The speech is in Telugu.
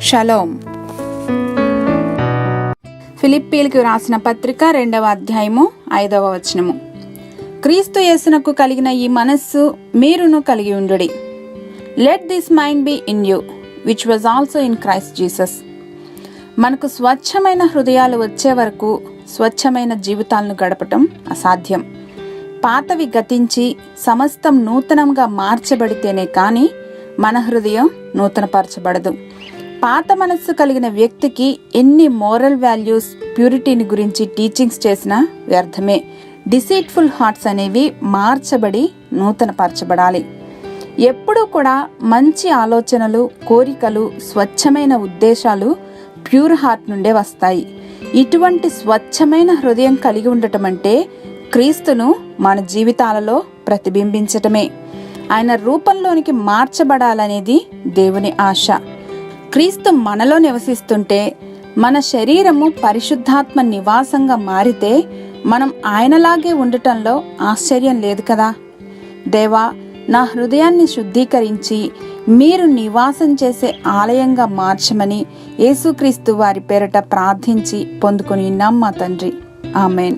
షలోం. ఫిలిప్పీలకు రాసిన పత్రిక 2వ అధ్యాయము 5వ వచనము. క్రీస్తు యేసునకు కలిగిన ఈ మనస్సు మీరును కలిగి ఉండుడి. Let this mind be in you which was also in Christ Jesus. మనకు స్వచ్ఛమైన హృదయాలు వచ్చే వరకు స్వచ్ఛమైన జీవితాలను గడపటం అసాధ్యం. పాతవి గతించి సమస్తం నూతనంగా మార్చబడితేనే కానీ మన హృదయం నూతనపరచబడదు. పాత మనస్సు కలిగిన వ్యక్తికి ఎన్ని మోరల్ వాల్యూస్, ప్యూరిటీని గురించి టీచింగ్స్ చేసినా వ్యర్థమే. డిసీట్ఫుల్ హార్ట్స్ అనేవి మార్చబడి నూతనపరచబడాలి. ఎప్పుడూ కూడా మంచి ఆలోచనలు, కోరికలు, స్వచ్ఛమైన ఉద్దేశాలు ప్యూర్ హార్ట్ నుండే వస్తాయి. ఇటువంటి స్వచ్ఛమైన హృదయం కలిగి ఉండటం అంటే క్రీస్తును మన జీవితాలలో ప్రతిబింబించటమే. ఆయన రూపంలోనికి మార్చబడాలనేది దేవుని ఆశ. క్రీస్తు మనలో నివసిస్తుంటే, మన శరీరము పరిశుద్ధాత్మ నివాసంగా మారితే మనం ఆయనలాగే ఉండటంలో ఆశ్చర్యం లేదు కదా. దేవా, నా హృదయాన్ని శుద్ధీకరించి మీరు నివాసం చేసే ఆలయంగా మార్చమని యేసుక్రీస్తు వారి పేరట ప్రార్థించి పొందుకొని ఉన్నాం మా తండ్రి. ఆమెన్.